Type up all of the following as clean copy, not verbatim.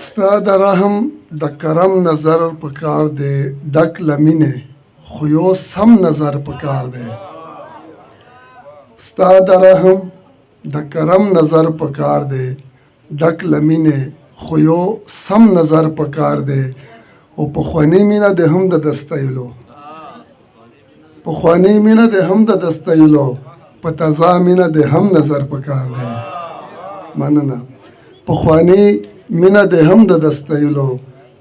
ستا د رحم د کرم نظر پکار دی ډک لمینې خو یو سم نظر پکار دی ستا د رحم د کرم نظر پکار دی ډک لمینې خو یو سم نظر پکار دی او پخواني مینه د هم د دستایلو پخواني مینه د هم د دستایلو په تازه مینه د هم نظر پکار دی مننه پخواني مینه د هم د دستایلو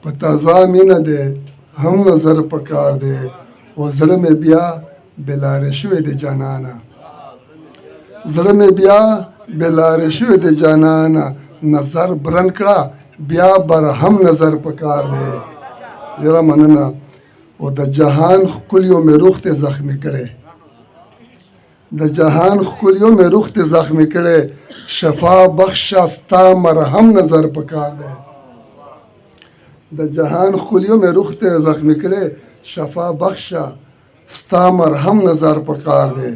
په تازه مینه د هم نظر پکار دی او زړه مې بیا بلارې شوی د جانانه زړه مې بیا بلارې شوی د جانانه نظر برن کړه بیا برهم نظر پکار دی ډېره مننه او د جهان ښکلیو مې روح ته زخمي کړی د جهان ښکلیو مې روح ته زخمي کړی شفا بخشه ستا مرهم نظر پکار دی د جهان ښکلیو مې روح ته زخمي کړی شفا بخشه ستا مرهم نظر پکار دی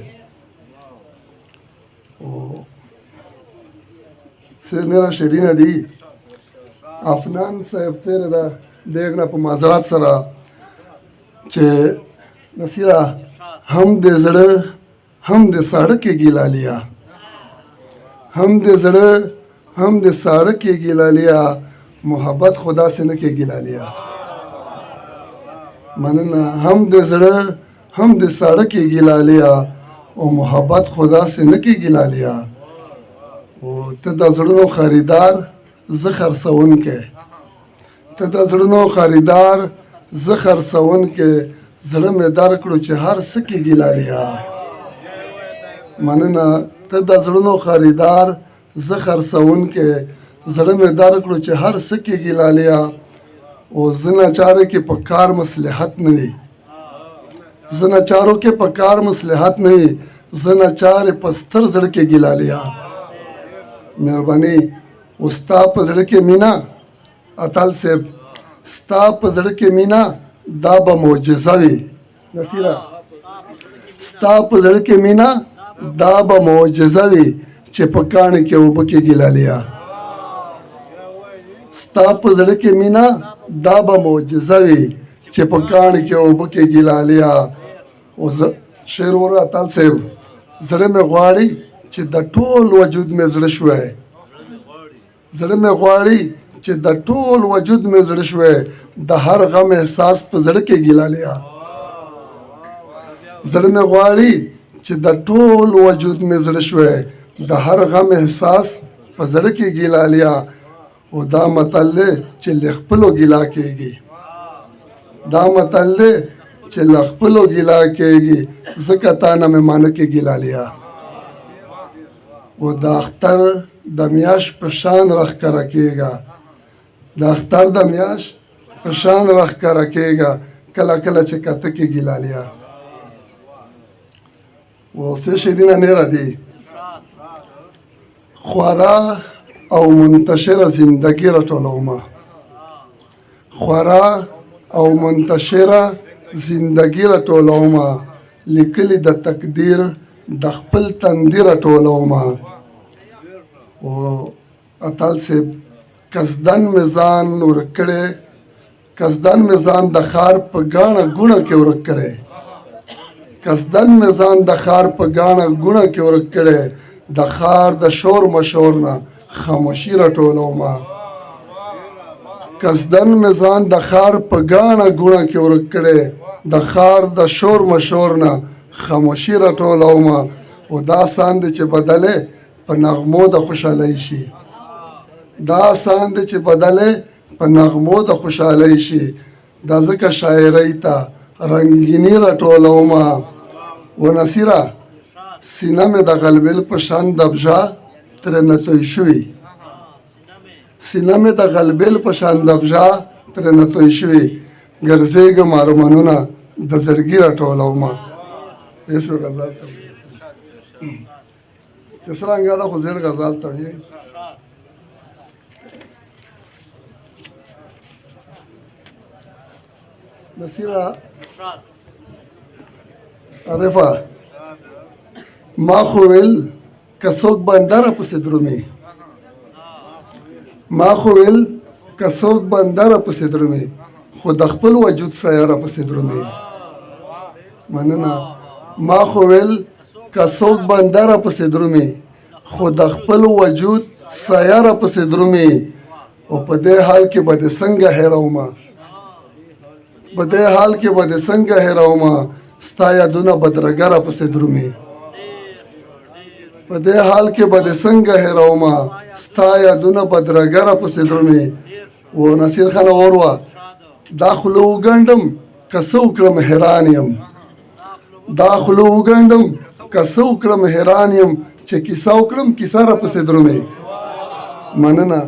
سرنیره شیرینه دی افنان صاحب تیره ده دیګ نه په معذرت سره چې نصیره هم د زړه هم د ساړه کې ګیلا لیا هم د زړه هم د ساړه کې ګیلا لیا محبت خدا سے نه کې ګیلا لیا مننه هم د زړه هم د ساړه کې ګیلا لیا او محبت خدا سے نه کې ګیلا لیا او ته د زړونو خریدار زه خرڅونکی ته د زړونو خریدار زه خرڅونکی زړه مې درکړو چې هر څه کې ګیلا لیا مننه ته د زړونو خریدار زه خرڅونکی زړه مې درکړو چې هر څه کې ګیلا لیا او زه ناچاره کې په کار مصلحت نه وي زه ناچارو کې په کار مصلحت نه وي زه ناچارې په ستر زړه کې ګیلا لیا مهرباني او ستا په زړه کې مینا اتل صاحب ستا په زړه کې مینا دا به معجزه وي نصیره ستا په زړه کې مینا دا به معجزه وي چې په کاڼ کې اوبه کې ګیلا لیا ستا په زړه کې مینا دا به معجزه وي چې په کاڼ کې اوبه کې ګیلا لیا او شعر ور اتل صاحب زړه مې غواړي چې د ټول وجود مې زړه شوی زړه مې غواړي چې د ټول وجود مې زړه شوی د هر غم احساس په زړه کې ګیلا لیا زړه مې غواړي چې د ټول وجود مې زړه شوی د هر غم احساس په زړه کې ګیلا لیا او دا متل دی چې له خپلو ګیلا کېږي دا متل دی چې له خپلو ګیلا کېږي ځکه تا نه مې مانه کې ګیلا لیا او د اختر د میاش په شان راښکاره کېږه د اختر د میاش په شان راښکاره کېږه کله کله چې کته کې ګیلا لیا اوسې شیرینه نیره دی خورا او منتشره زندگی راټولومه خورا او منتشره زندگی راټولومه لیکلي د تقدیر د خپل تندي راټولومه او اتل صاحب قصدن مې ځان ورک کړی قصدن مې ځان د ښار په ګاڼه ګوڼه کې ورک کړی قصدن مې ځان د ښار په ګاڼه ګوڼه کې ورک کړی د ښار د شور مشور نه خاموشي راټولومه قصدن مې ځان د ښار په ګاڼه ګوڼه کې ورک کړی د ښار د شور مشور نه خاموشي راټولومه او دا آسان دی چې بدلې په نغمو د خوشحالۍ شي دا آسان دی چې بدلې په نغمو د خوشحالۍ شي دا ځکه شاعرۍ ته رنګیني راټولومه و نصیره سینه مې د غلبیل په شان دبژه ترېنه توی شوي سینه مې د غلبیل په شان دبژه ترېنه توی شوي ګرځېږم ارمانونه د زړګي راټولومه ایس په غزل ته چې څرنګه ده خو زیړ غزل ته وایي نصیره عارفه ما خو ویل که څوک بندره پسې درومي ما خو ویل که څوک بنده را پسې درومي خو د خپل وجود سایه را پسې درومي. مننه. ما خو ویل که څوک بنده را پسې درومي خو د خپل وجود سایه را پسې درومي، او په دې حال کې به دې څنګه هېرومه، په دې حال کې به دې څنګه هېرومه ستا یادونه بدرګه را پسې درومي، په دې حال کې به دې څنګه هېرومه ستا یادونه بدرګه را پسې درومي. و نصیر خان اوروا دا خوله وګنډم که څه وکړم حیران یم، دا خوله وګنډم که څه وکړم حیران یم، چې کیسه وکړم کیسه را پسې درومي. مننه.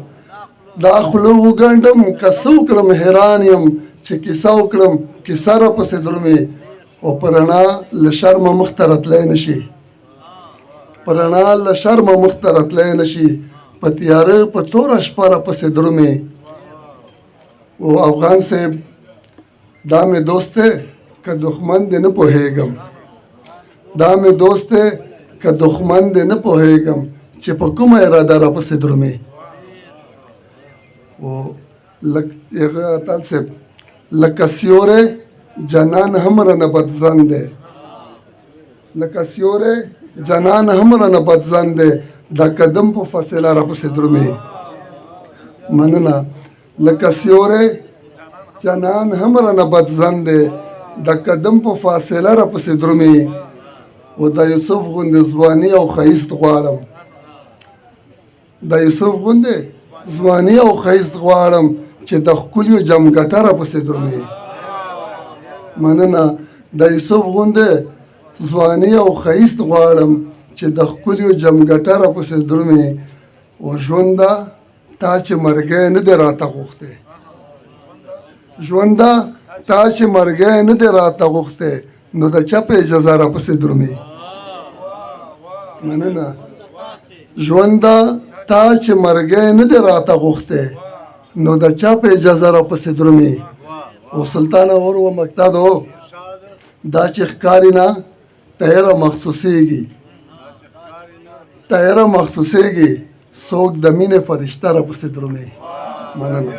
دا خوله وګنډم که څه وکړم حیران یم، چې کیسه وکړم کیسه را پسې درومي. او په رڼا له شرمه مخ ته راتلی نه شي، په رڼا له شرمه مخ ته راتلی نه شي، په تیاره په توره شپه را پسې درومي. او افغان صاحب دا مې دوست دی که دښمن دی نه پوهېږم، دا مې دوست دی که دښمن دی نه پوهېږم، چې په کومه اراده را پسې درومي. او هغه اتل صاحب لکه سیوری جانان هم رانه بدزن دی، لکه سیوری جانان هم رانه بدزن دی، دا قدم په فاصله را پسې درومي. مننه. لکه سیوری جانان هم رانه بدزن دی، د قدم په فاصله را پسې درومي. او د یوسف غوندې ځواني او ښایست غواړم، د یوسف غوندې ځواني او ښایست غواړم، چې د ښکلیو جمګټه را پسې درومي. مننه. د یوسف غوندې ځواني او ښایست غواړم، چې د ښکلیو جمګټه را پسې درومي. او ژونده تا چې مرګی نه دی راته غوښتی، ژونده تا چې مرګی نه دی راته غوښتی، نو د چا په اجازه را پسې درومي. مننه. ژونده تا چې مرګی نه دی راته غوښتی، نو د چا په اجازه را پسې درومي. او سلطان اور و مقتد هو دا چې ښکاري نه تیره مخصوصېږي، تیره مخصوصېږي، څوک د مینې فرشته را پسې درومي. مننه.